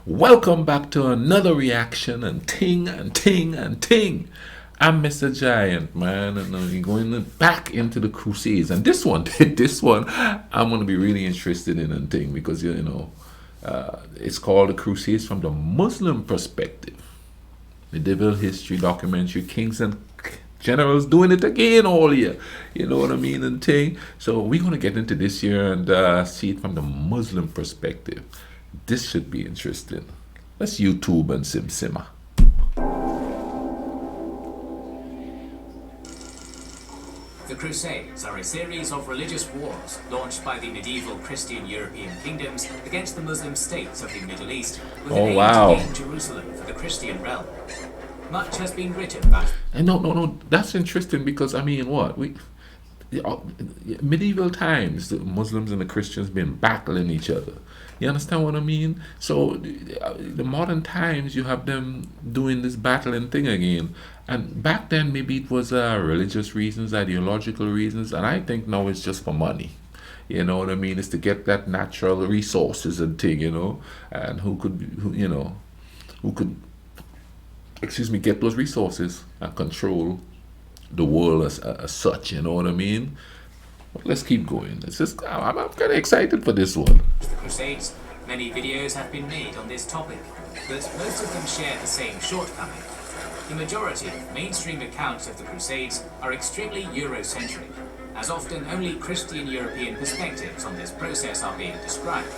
Welcome back to another reaction and ting and ting and ting. I'm Mr. Giant, man, and we're going back into the Crusades. And this one, this one, I'm going to be really interested in and ting because it's called the Crusades from the Muslim perspective. Medieval history documentary, kings and generals doing it again all year. You know what I mean and ting. So we're going to get into this year and see it from the Muslim perspective. This should be interesting. Let's YouTube and simmer. The Crusades are a series of religious wars launched by the medieval Christian European kingdoms against the Muslim states of the Middle East with an aim to gain Jerusalem for the Christian realm. Much has been written about... No. That's interesting because, medieval times, the Muslims and the Christians been battling each other. You understand what I mean? So the modern times, you have them doing this battling thing again. And back then, maybe it was religious reasons, ideological reasons, and I think now it's just for money. You know what I mean? It's to get that natural resources and thing, and who could, get those resources and control the world as such. You know what I mean? But let's keep going. I'm kind of excited for this one. The Crusades. Many videos have been made on this topic, but most of them share the same shortcoming. The majority of mainstream accounts of the Crusades are extremely Eurocentric, as often only Christian European perspectives on this process are being described.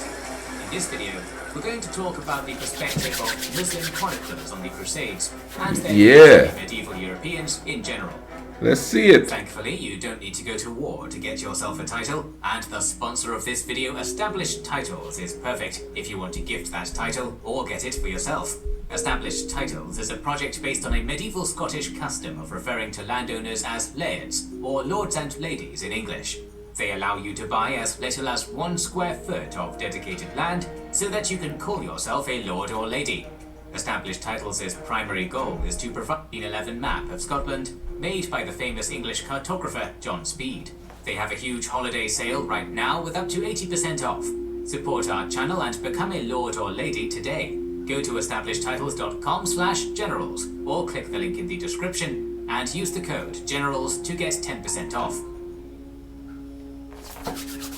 In this video, we're going to talk about the perspective of Muslim chroniclers on the Crusades and their medieval Europeans in general. Let's see it. Thankfully, you don't need to go to war to get yourself a title, and the sponsor of this video, Established Titles, is perfect if you want to gift that title or get it for yourself. Established Titles is a project based on a medieval Scottish custom of referring to landowners as lairds, or lords and ladies in English. They allow you to buy as little as 1 square foot of dedicated land so that you can call yourself a lord or lady. Established Titles' primary goal is to provide an 11 map of Scotland made by the famous English cartographer John Speed. They have a huge holiday sale right now with up to 80% off. Support our channel and become a lord or lady today. Go to establishedtitles.com/generals or click the link in the description and use the code GENERALS to get 10% off.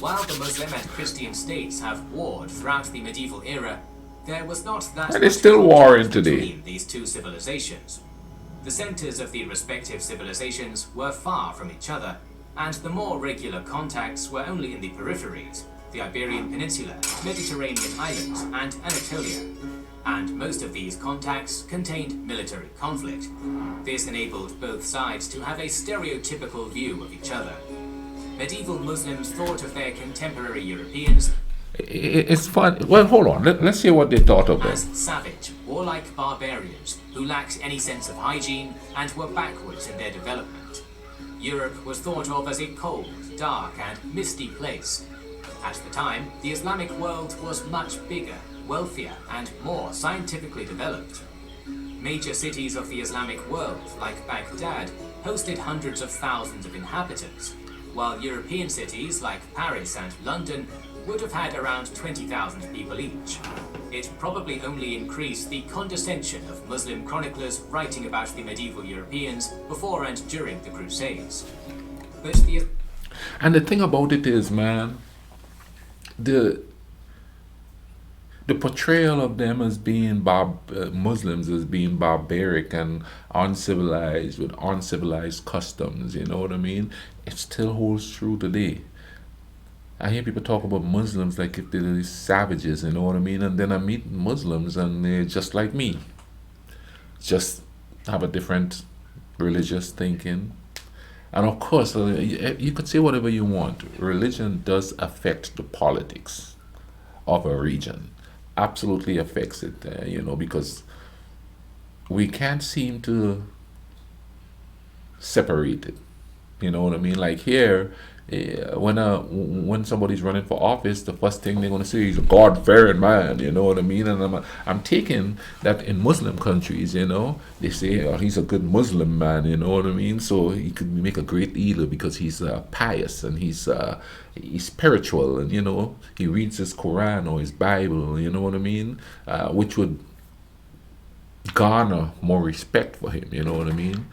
While the Muslim and Christian states have warred throughout the medieval era, there was not that and it's still warring today between these two civilizations. The centers of the respective civilizations were far from each other, and the more regular contacts were only in the peripheries, the Iberian Peninsula, Mediterranean islands, and Anatolia. And most of these contacts contained military conflict. This enabled both sides to have a stereotypical view of each other. Medieval Muslims thought of their contemporary Europeans it's fun. Well, hold on. Let's hear what they thought of as them. savage, warlike barbarians who lacked any sense of hygiene and were backwards in their development. Europe was thought of as a cold, dark, and misty place. At the time, the Islamic world was much bigger, wealthier, and more scientifically developed. Major cities of the Islamic world, like Baghdad, hosted hundreds of thousands of inhabitants, while European cities like Paris and London would have had around 20,000 people each. It probably only increased the condescension of Muslim chroniclers writing about the medieval Europeans before and during the Crusades. And the thing about it is, man, the portrayal of them as being Muslims as being barbaric and uncivilized with uncivilized customs, you know what I mean? It still holds true today. I hear people talk about Muslims like if they're these savages, you know what I mean? And then I meet Muslims and they're just like me. Just have a different religious thinking. And of course, you could say whatever you want. Religion does affect the politics of a region. Absolutely affects it, because we can't seem to separate it. You know what I mean? Like here, when somebody's running for office, the first thing they're gonna say is a God-fearing man. You know what I mean? And I'm taking that in Muslim countries. You know, they say, oh, he's a good Muslim man. You know what I mean? So he could make a great leader because he's pious and he's spiritual, and you know he reads his Quran or his Bible. You know what I mean? Which would garner more respect for him. You know what I mean?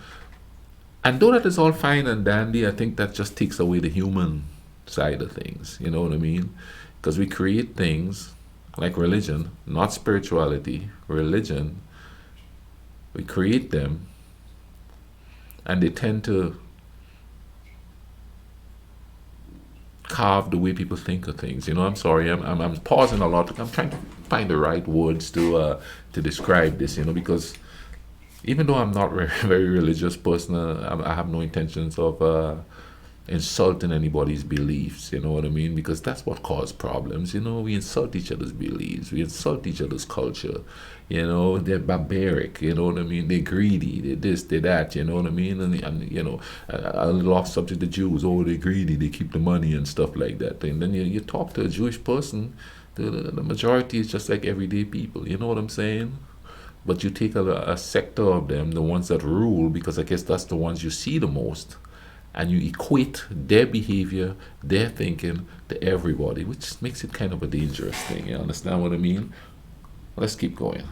And though that is all fine and dandy, I think that just takes away the human side of things. You know what I mean? Because we create things like religion, not spirituality, religion. We create them, and they tend to carve the way people think of things. You know, I'm sorry, I'm pausing a lot. I'm trying to find the right words to describe this. You know, because even though I'm not a very religious person, I have no intentions of insulting anybody's beliefs. You know what I mean? Because that's what causes problems. You know, we insult each other's beliefs, we insult each other's culture. You know, they're barbaric. You know what I mean? They're greedy. They're this, they're that. You know what I mean? And you know, a little off subject, the Jews. Oh, they're greedy. They keep the money and stuff like that. And then you talk to a Jewish person, the majority is just like everyday people. You know what I'm saying? But you take a sector of them, the ones that rule, because I guess that's the ones you see the most, and you equate their behavior, their thinking to everybody, which makes it kind of a dangerous thing. You understand what I mean? Let's keep going.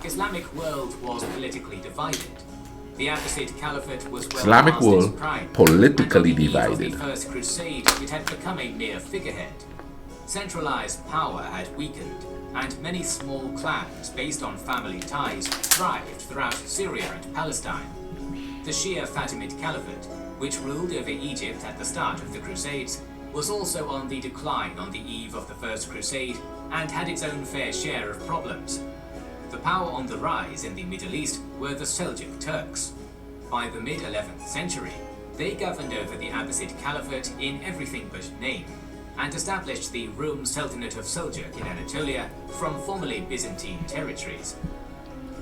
Islamic world was politically divided. The Abbasid Caliphate was well Islamic past world its prime, politically and on the eve of divided. the First Crusade, it had become a mere figurehead. Centralized power had weakened, and many small clans based on family ties thrived throughout Syria and Palestine. The Shia Fatimid Caliphate, which ruled over Egypt at the start of the Crusades, was also on the decline on the eve of the First Crusade and had its own fair share of problems. The power on the rise in the Middle East were the Seljuk Turks. By the mid-11th century, they governed over the Abbasid Caliphate in everything but name, and established the Rum Sultanate of Seljuk in Anatolia from formerly Byzantine territories.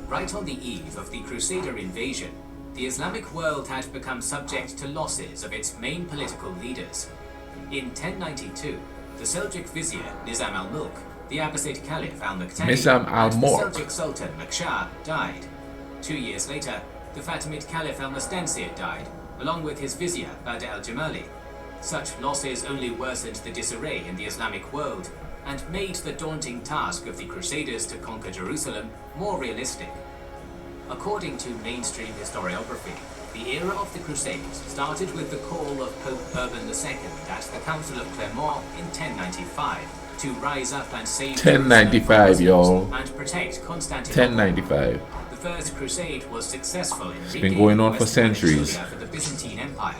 Right on the eve of the Crusader invasion, the Islamic world had become subject to losses of its main political leaders. In 1092, the Seljuk vizier Nizam al-Mulk, the Abbasid Caliph al-Muqtadi, Nizam and the al-Mulk. Seljuk Sultan Makshah died. 2 years later, the Fatimid Caliph al-Mustansir died, along with his vizier Badr al-Jamali. Such losses only worsened the disarray in the Islamic world and made the daunting task of the Crusaders to conquer Jerusalem more realistic. According to mainstream historiography, the era of the Crusades started with the call of Pope Urban II at the Council of Clermont in 1095 to rise up and save 1095, y'all. and protect Constantinople. 1095. The First Crusade was successful in been going on for Western centuries. Anatolia for the Byzantine Empire,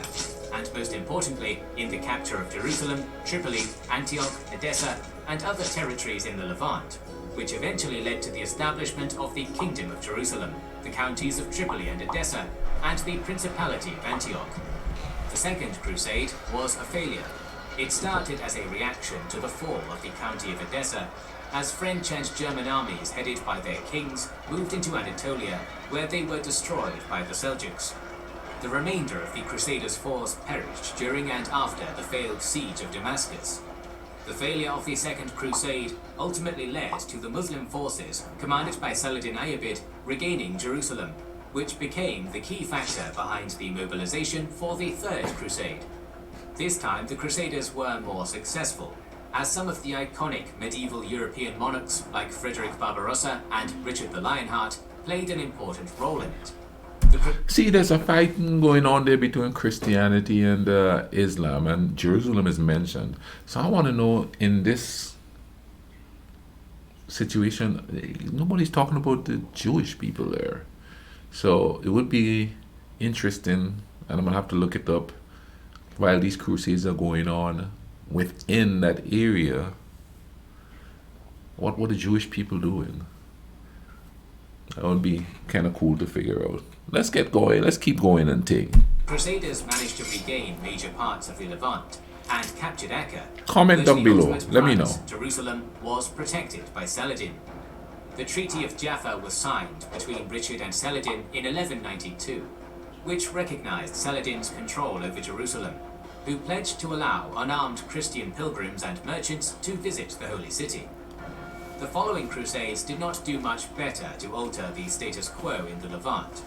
and most importantly, in the capture of Jerusalem, Tripoli, Antioch, Edessa, and other territories in the Levant, which eventually led to the establishment of the Kingdom of Jerusalem, the counties of Tripoli and Edessa, and the Principality of Antioch. The Second Crusade was a failure. It started as a reaction to the fall of the county of Edessa, as French and German armies headed by their kings moved into Anatolia, where they were destroyed by the Seljuks. The remainder of the Crusaders' force perished during and after the failed siege of Damascus. The failure of the Second Crusade ultimately led to the Muslim forces, commanded by Saladin Ayyubid, regaining Jerusalem, which became the key factor behind the mobilization for the Third Crusade. This time, the Crusaders were more successful, as some of the iconic medieval European monarchs like Frederick Barbarossa and Richard the Lionheart played an important role in it. See, there's a fighting going on there between Christianity and Islam, and Jerusalem is mentioned. So I want to know, in this situation, nobody's talking about the Jewish people there. So it would be interesting, and I'm going to have to look it up, while these crusades are going on within that area, what were the Jewish people doing? That would be kind of cool to figure out. Let's get going. Let's keep going and take. Crusaders managed to regain major parts of the Levant and captured Acre. Comment down The below. ultimate Let me prize, know. Jerusalem was protected by Saladin. The Treaty of Jaffa was signed between Richard and Saladin in 1192. which recognized Saladin's control over Jerusalem, who pledged to allow unarmed Christian pilgrims and merchants to visit the Holy City. The following Crusades did not do much better to alter the status quo in the Levant.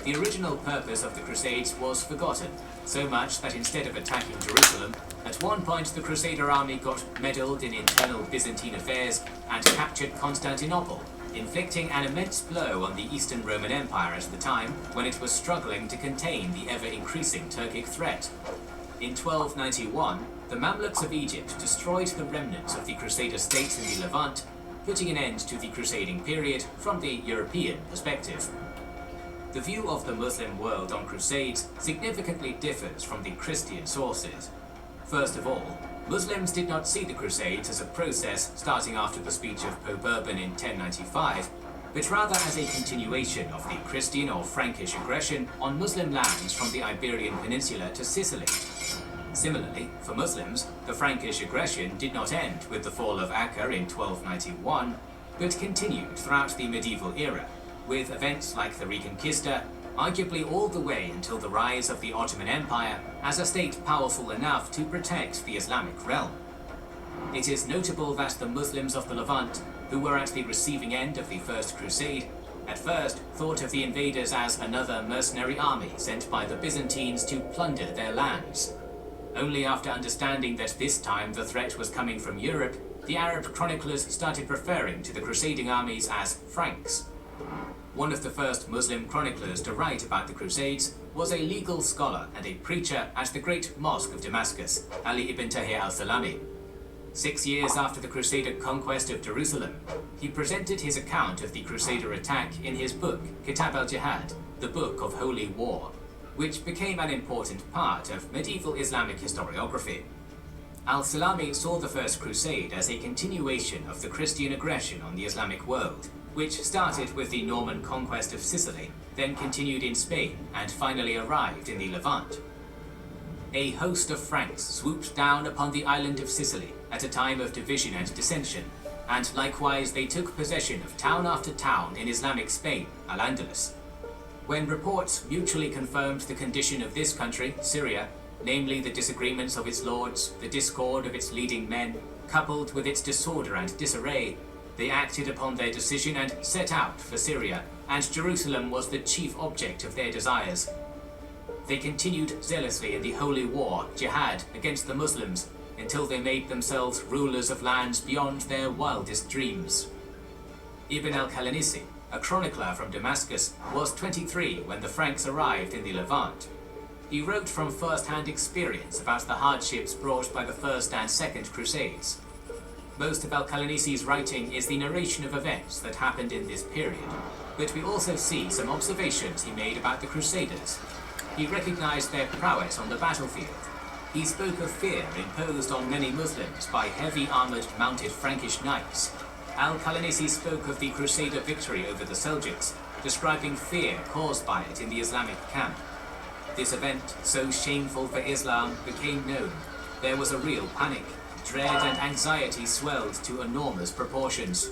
The original purpose of the Crusades was forgotten, so much that instead of attacking Jerusalem, at one point the Crusader army got meddled in internal Byzantine affairs and captured Constantinople, inflicting an immense blow on the Eastern Roman Empire at the time when it was struggling to contain the ever-increasing Turkic threat. In 1291, the Mamluks of Egypt destroyed the remnants of the Crusader states in the Levant, putting an end to the crusading period from the European perspective. The view of the Muslim world on Crusades significantly differs from the Christian sources. First of all, Muslims did not see the Crusades as a process starting after the speech of Pope Urban in 1095, but rather as a continuation of the Christian or Frankish aggression on Muslim lands from the Iberian Peninsula to Sicily. Similarly, for Muslims, the Frankish aggression did not end with the fall of Acre in 1291, but continued throughout the medieval era, with events like the Reconquista, arguably all the way until the rise of the Ottoman Empire as a state powerful enough to protect the Islamic realm. It is notable that the Muslims of the Levant, who were at the receiving end of the First Crusade, at first thought of the invaders as another mercenary army sent by the Byzantines to plunder their lands. Only after understanding that this time the threat was coming from Europe, the Arab chroniclers started referring to the crusading armies as Franks. One of the first Muslim chroniclers to write about the Crusades was a legal scholar and a preacher at the great mosque of Damascus, Ali ibn Tahir al-Salami. 6 years after the Crusader conquest of Jerusalem, he presented his account of the Crusader attack in his book, Kitab al-Jihad, the Book of Holy War, which became an important part of medieval Islamic historiography. Al-Salami saw the First Crusade as a continuation of the Christian aggression on the Islamic world, which started with the Norman conquest of Sicily, then continued in Spain, and finally arrived in the Levant. A host of Franks swooped down upon the island of Sicily at a time of division and dissension, and likewise they took possession of town after town in Islamic Spain, Al-Andalus. When reports mutually confirmed the condition of this country, Syria, namely the disagreements of its lords, the discord of its leading men, coupled with its disorder and disarray, they acted upon their decision and set out for Syria, and Jerusalem was the chief object of their desires. They continued zealously in the holy war, jihad, against the Muslims, until they made themselves rulers of lands beyond their wildest dreams. Ibn al-Qalanisi, a chronicler from Damascus, was 23 when the Franks arrived in the Levant. He wrote from first-hand experience about the hardships brought by the First and Second Crusades. Most of al-Qalanisi's writing is the narration of events that happened in this period, but we also see some observations he made about the Crusaders. He recognized their prowess on the battlefield. He spoke of fear imposed on many Muslims by heavy armored mounted Frankish knights. Al-Qalanisi spoke of the Crusader victory over the Seljuks, describing fear caused by it in the Islamic camp. This event, so shameful for Islam, became known. There was a real panic. Dread and anxiety swelled to enormous proportions.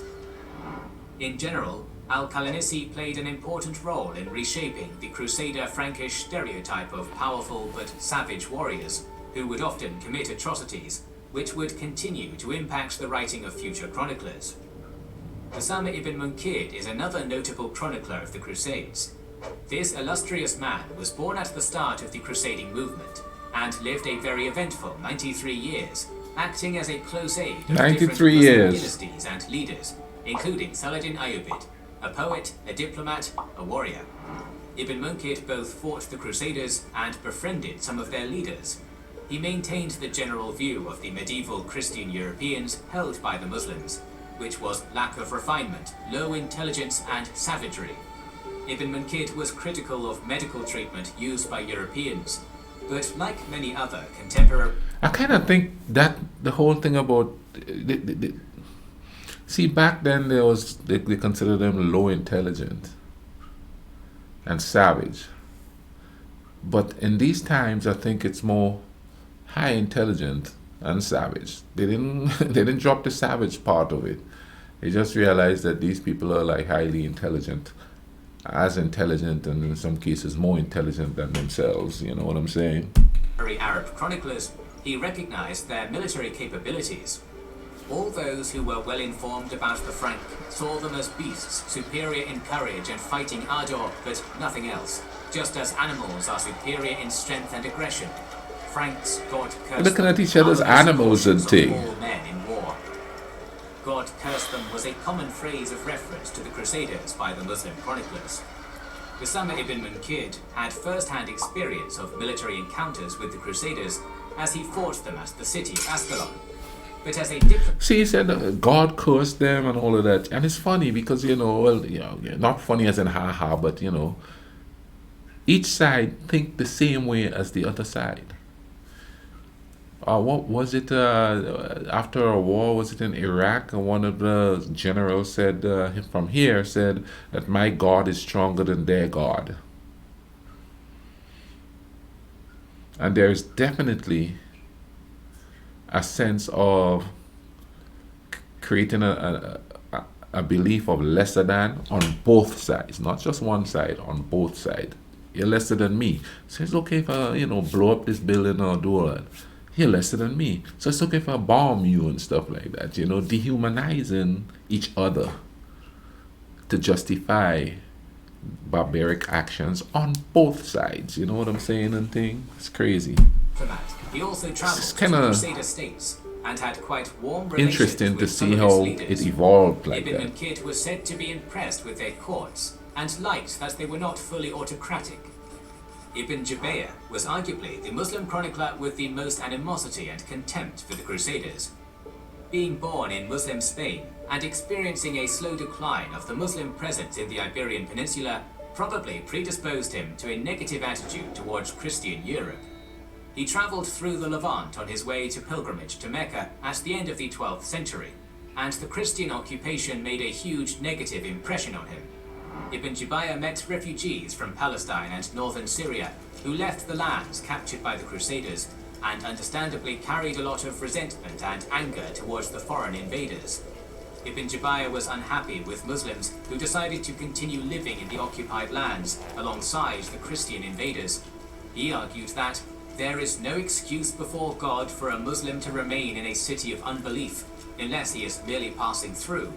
In general, al-Qalanisi played an important role in reshaping the Crusader Frankish stereotype of powerful but savage warriors, who would often commit atrocities, which would continue to impact the writing of future chroniclers. Osama ibn Munkid is another notable chronicler of the Crusades. This illustrious man was born at the start of the crusading movement, and lived a very eventful 93 years, acting as a close aide of 93 different Muslim years. dynasties and leaders, including Saladin Ayyubid, a poet, a diplomat, a warrior. Ibn Munkid both fought the Crusaders and befriended some of their leaders. He maintained the general view of the medieval Christian Europeans held by the Muslims, which was lack of refinement, low intelligence, and savagery. Ibn Munkid was critical of medical treatment used by Europeans, but like many other contemporary... I kind of think that the whole thing about see, back then they considered them low intelligent and savage, but in these times I think it's more high intelligent and savage. They didn't drop the savage part of it. They just realized that these people are like highly intelligent as intelligent and in some cases more intelligent than themselves. You know what I'm saying? Arab chroniclers, he recognized their military capabilities. All those who were well informed about the Frank saw them as beasts, superior in courage and fighting ardor, but nothing else. Just as animals are superior in strength and aggression. Franks, God cursed Looking them, at each other as are the most animals and cautious of thing. all men in war. God cursed them was a common phrase of reference to the Crusaders by the Muslim chroniclers. Usama ibn Munkid had first-hand experience of military encounters with the Crusaders as he fought them at the city of Ascalon. But as a different... See, he said God cursed them and all of that, and it's funny because not funny as in ha ha, but each side think the same way as the other side. What was it? After a war, was it in Iraq? One of the generals said from here said that my God is stronger than their God, and there is definitely a sense of creating a belief of lesser than on both sides, not just one side, on both sides. You're lesser than me. So it's okay if I, blow up this building or do all that. You're lesser than me. So it's okay if I bomb you and stuff like that, dehumanizing each other to justify barbaric actions on both sides. You know what I'm saying and thing? It's crazy. For that, he also traveled It's to kinda Crusader states and had quite warm relations interesting to with some see of its how leaders. it evolved like Ibn that. Munkid was said to be impressed with their courts and liked that they were not fully autocratic. Ibn Jubayr was arguably the Muslim chronicler with the most animosity and contempt for the Crusaders. Being born in Muslim Spain and experiencing a slow decline of the Muslim presence in the Iberian Peninsula probably predisposed him to a negative attitude towards Christian Europe. He travelled through the Levant on his way to pilgrimage to Mecca at the end of the 12th century, and the Christian occupation made a huge negative impression on him. Ibn Jubayr met refugees from Palestine and northern Syria who left the lands captured by the Crusaders and understandably carried a lot of resentment and anger towards the foreign invaders. Ibn Jubayr was unhappy with Muslims who decided to continue living in the occupied lands alongside the Christian invaders. He argued that there is no excuse before God for a Muslim to remain in a city of unbelief unless he is merely passing through.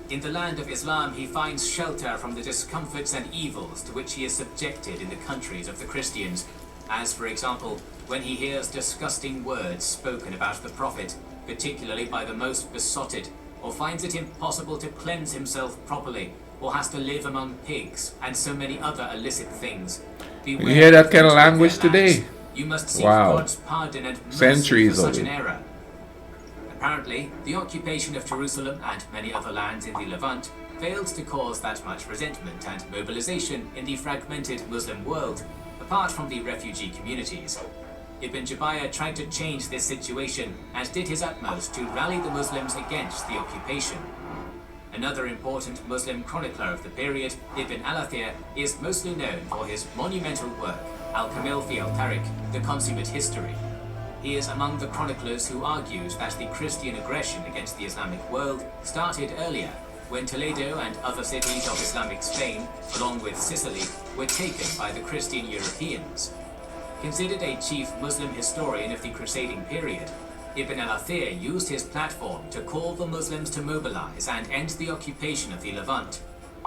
In the land of Islam, he finds shelter from the discomforts and evils to which he is subjected in the countries of the Christians, as, for example, when he hears disgusting words spoken about the Prophet, particularly by the most besotted, or finds it impossible to cleanse himself properly, or has to live among pigs, and so many other illicit things. Beware You hear that kind of of language their lands. today? You must seek Wow. God's pardon and mercy Centuries for such old. an error. Apparently, the occupation of Jerusalem and many other lands in the Levant failed to cause that much resentment and mobilization in the fragmented Muslim world, apart from the refugee communities. Ibn Jubayr tried to change this situation and did his utmost to rally the Muslims against the occupation. Another important Muslim chronicler of the period, Ibn al-Athir, is mostly known for his monumental work, Al-Kamil fi al-Tariq, The Consummate History. He is among the chroniclers who argued that the Christian aggression against the Islamic world started earlier, when Toledo and other cities of Islamic Spain, along with Sicily, were taken by the Christian Europeans. Considered a chief Muslim historian of the crusading period, Ibn al-Athir used his platform to call the Muslims to mobilize and end the occupation of the Levant.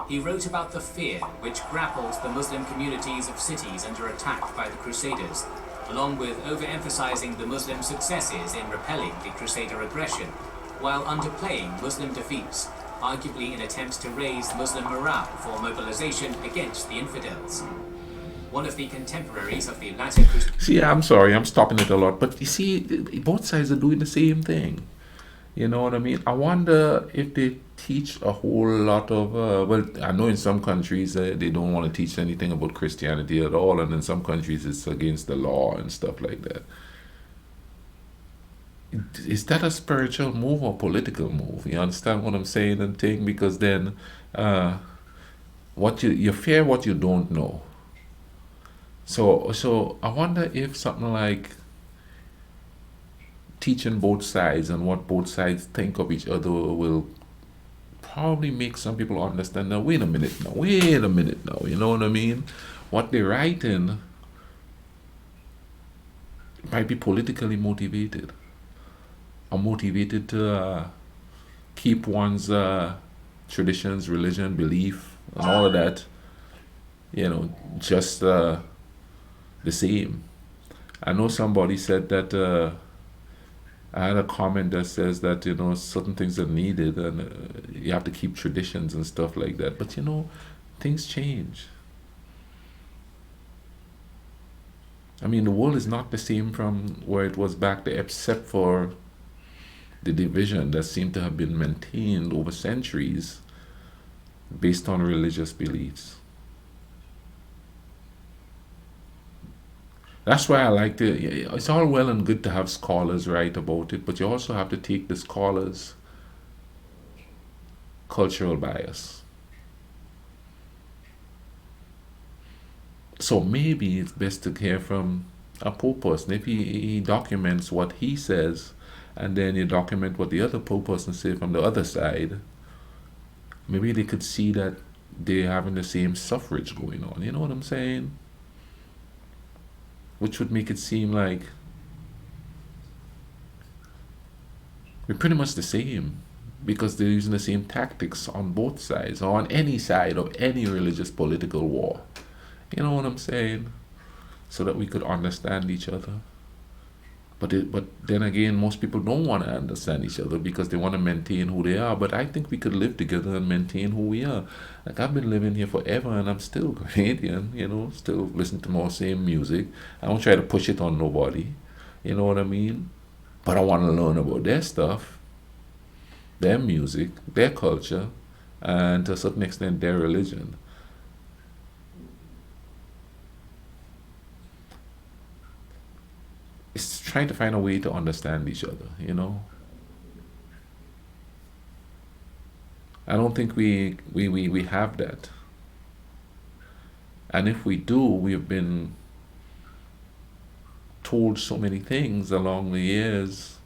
He wrote about the fear which grappled the Muslim communities of cities under attack by the Crusaders, along with overemphasizing the Muslim successes in repelling the Crusader aggression, while underplaying Muslim defeats, arguably in attempts to raise Muslim morale for mobilization against the infidels. One of the contemporaries of the latter See, I'm sorry, I'm stopping it a lot, but you see, both sides are doing the same thing. You know what I mean? I wonder if they teach a whole lot of, well, I know in some countries they don't want to teach anything about Christianity at all, and in some countries it's against the law and stuff like that. Is that a spiritual move or political move? You understand what I'm saying and thing? Because then what you fear what you don't know. So I wonder if something like teaching both sides and what both sides think of each other will probably make some people understand now, wait a minute now, you know what I mean? What they're writing might be politically motivated, or motivated to keep one's traditions, religion, belief, and all of that, just the same. I know somebody said that I had a comment that says that certain things are needed, and you have to keep traditions and stuff like that. But things change. I mean, the world is not the same from where it was back there, except for the division that seemed to have been maintained over centuries based on religious beliefs. That's why I like to. It's all well and good to have scholars write about it, but you also have to take the scholars' cultural bias. So maybe it's best to hear from a poor person. If he documents what he says, and then you document what the other poor person says from the other side, maybe they could see that they're having the same suffrage going on. You know what I'm saying? Which would make it seem like we're pretty much the same, because they're using the same tactics on both sides, or on any side of any religious political war. You know what I'm saying? So that we could understand each other. But then again, most people don't want to understand each other because they want to maintain who they are. But I think we could live together and maintain who we are. Like, I've been living here forever, and I'm still Canadian, still listen to more same music. I don't try to push it on nobody. You know what I mean? But I want to learn about their stuff, their music, their culture, and to a certain extent their religion. It's trying to find a way to understand each other. I don't think we have that. And if we do, we've been told so many things along the years,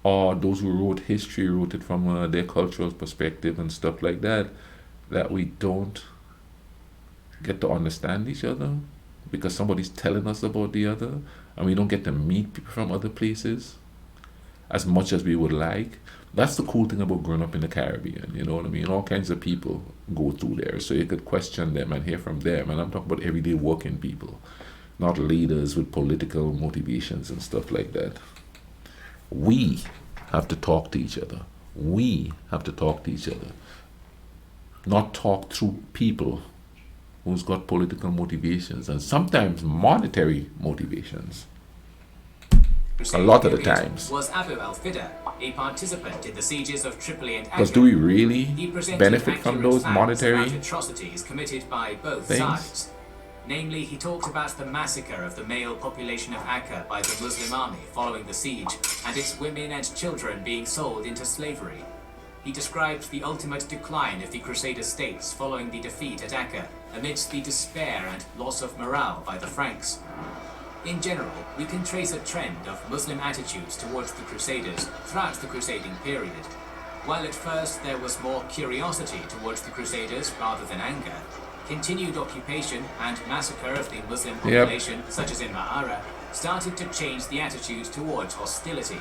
or those who wrote history wrote it from their cultural perspective and stuff like that, that we don't get to understand each other because somebody's telling us about the other, and we don't get to meet people from other places as much as we would like. That's the cool thing about growing up in the Caribbean, you know what I mean? All kinds of people go through there, so you could question them and hear from them. And I'm talking about everyday working people, not leaders with political motivations and stuff like that. We have to talk to each other. We have to talk to each other. Not talk through people who's got political motivations and sometimes monetary motivations. A lot of the times. Was Abu al-Fida, a participant in the sieges of Tripoli and Because do we really benefit from those monetary atrocities committed by both things? sides? Namely, he talked about the massacre of the male population of Akka by the Muslim army following the siege, and its women and children being sold into slavery. He described the ultimate decline of the Crusader states following the defeat at Akka, amidst the despair and loss of morale by the Franks. In general, we can trace a trend of Muslim attitudes towards the Crusaders throughout the crusading period. While at first there was more curiosity towards the Crusaders rather than anger, continued occupation and massacre of the Muslim population, such as in Ma'ara, started to change the attitude towards hostility.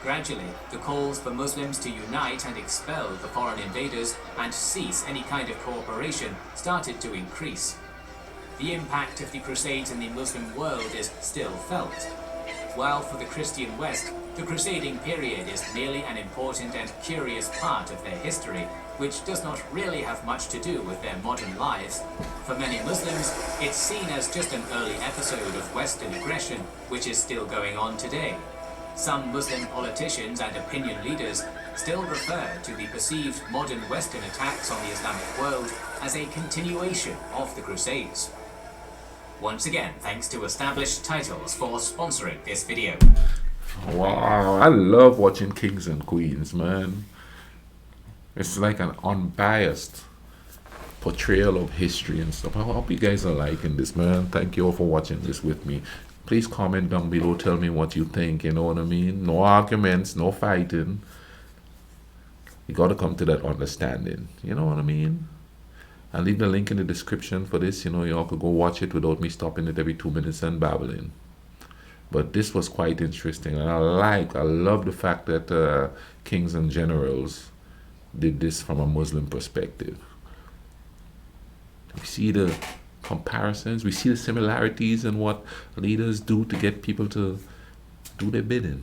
Gradually, the calls for Muslims to unite and expel the foreign invaders and cease any kind of cooperation started to increase. The impact of the Crusades in the Muslim world is still felt. While for the Christian West, the crusading period is merely an important and curious part of their history, which does not really have much to do with their modern lives. For many Muslims, it's seen as just an early episode of Western aggression, which is still going on today. Some Muslim politicians and opinion leaders still refer to the perceived modern Western attacks on the Islamic world as a continuation of the Crusades. Once again, thanks to Established Titles for sponsoring this video. Wow, I love watching Kings and Queens, man. It's like an unbiased portrayal of history and stuff. I hope you guys are liking this, man. Thank you all for watching this with me. Please comment down below, tell me what you think, you know what I mean? No arguments, no fighting. You got to come to that understanding. You know what I mean? I'll leave the link in the description for this. Y'all could go watch it without me stopping it every 2 minutes and babbling. But this was quite interesting, and I love the fact that kings and generals did this from a Muslim perspective. We see the comparisons, we see the similarities in what leaders do to get people to do their bidding.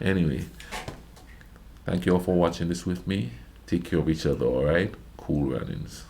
Anyway, thank you all for watching this with me. Take care of each other, alright? Cool runnings.